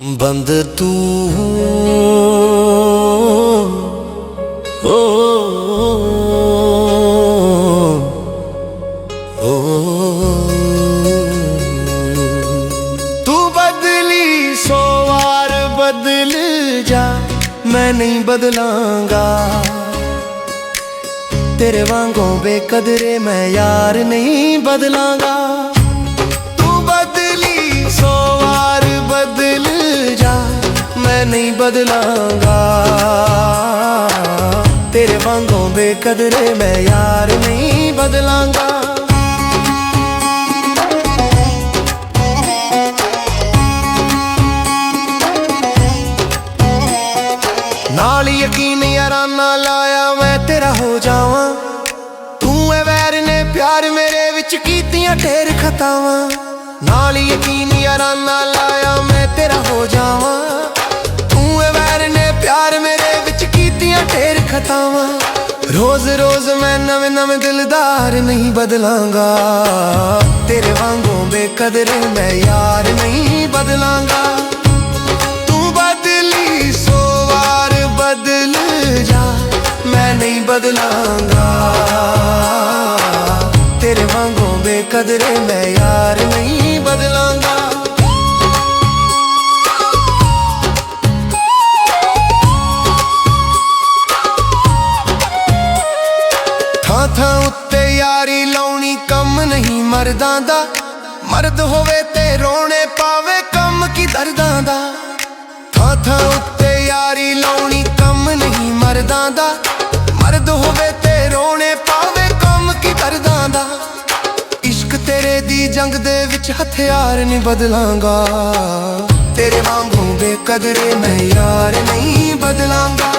बंद तू ओ, तू बदली 100 बार बदल जा, मैं नहीं बदलांगा। तेरे वांगों बेकदरे मैं यार नहीं बदलांगा। तू बदली 100 बार बदल जा, मैं नहीं बदलांगा। तेरे वांगों बेकदरे मैं यार नहीं बदलांगा। नाल यकीन याराना लाया मैं तेरा हो जावा। तू है वैर ने प्यार मेरे विच कीतियां ढेर खतावां। नाल यकीन याराना लाया मैं तेरा हो जावा। तू है वैर ने प्यार मेरे विच कीतियां ढेर खतावां। रोज रोज मैं नवे नवे दिलदार नहीं बदलांगा। तेरे वांगों बेकदरे मैं यार नहीं बदलांगा। तू बदली 100 बार बदल जा, मैं नहीं बदलांगा। तेरे वांगों बेकदरे मैं यार नहीं बदलांगा। थां थां उत्ते यारी लाउनी कम नहीं मर्दां दा। मर्द होवे ते रोने पावे कम की दर्दां दा। थां थां उत्ते यारी लाउनी कम नहीं मर्दां दा। मर्द होवे ते रोने पावे कम की दर्दां दा। इश्क तेरे दी जंग दे विच हथियार नहीं बदलांगा। तेरे वांगों बेकदरे मैं यार नहीं बदलांगा।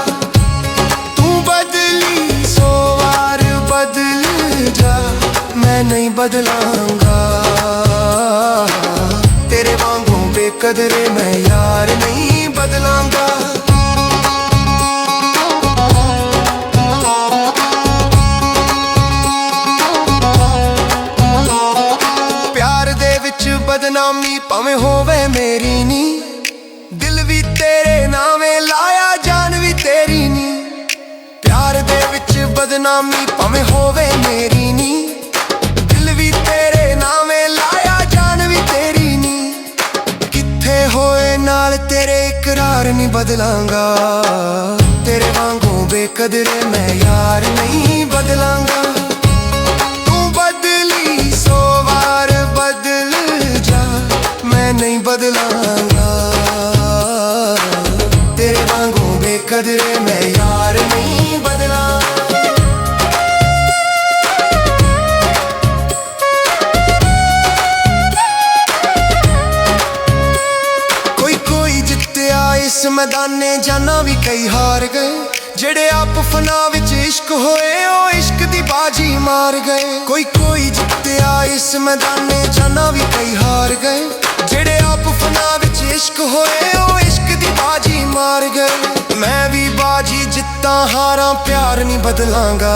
तू बदली 100 बार बदल जा, मैं नहीं बदलांगा। तेरे वांगों बेकदरे मैं यार नहीं बदलांगा। प्यार दे विच बदनामी भावें होवे मेरी नी। दिल भी तेरे नावे लाया, जान भी तेरी नी। प्यार दे विच बदनामी भावें होवे मेरी नी। दिल भी तेरे नावे लाया, जान भी तेरी नी। किथे होए नाल तेरे इकरार नहीं बदलांगा। तेरे वांगों बेकदरे मैं यार नहीं बदलांगा। तू बदली 100 बार बदल जा, मैं नहीं बदलांगा। तेरे वांगों बेकदरे मैं यार नहीं बदलांगा। इस मैदाने जाना भी कई हार गए। जेड़े आप फना विच इश्क होए ओ इश्क दी बाजी मार गए। कोई जित्या इस मैदाने जाना भी कई हार गए। जेड़े आप फना विच इश्क होए ओ इश्क दी बाजी मार गए। मैं भी बाजी जित्ता हारा प्यार नहीं बदलांगा।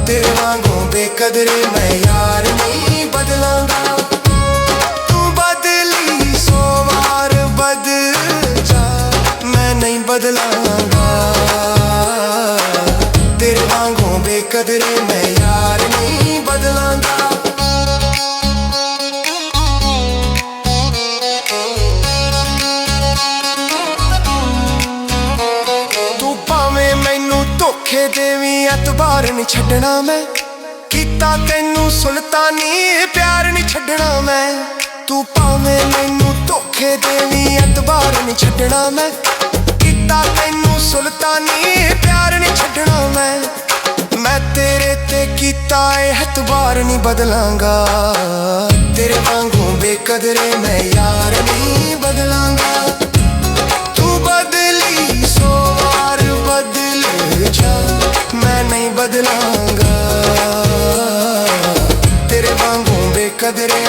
तेरे वांगों बेकदरे मैं यार नहीं बदलांगा। तू बदली 100 बार बदल जा, मैं नहीं बदलांगा। तेरे वांगों बेकदरे मैं यार नहीं बदलांगा। तू भावें मैनू धोखे देवी एतबार नहीं छड्डना मैं। कीता तैनू सुल्तानी प्यार नहीं छड्डना मैं। तू भावें मैनू धोखे देवी एतबार नहीं छड्डना मैं। कीता तैनू सुल्तानी प्यार नहीं छड्डना मैं तेरे ते कीता एतबार नहीं बदलांगा। तेरे वांगों बेकदरे मैं यार नहीं बदलांगा। तू बदली 100 बार बदल जा, मैं नहीं बदलांगा। तेरे वांगों बेकदरे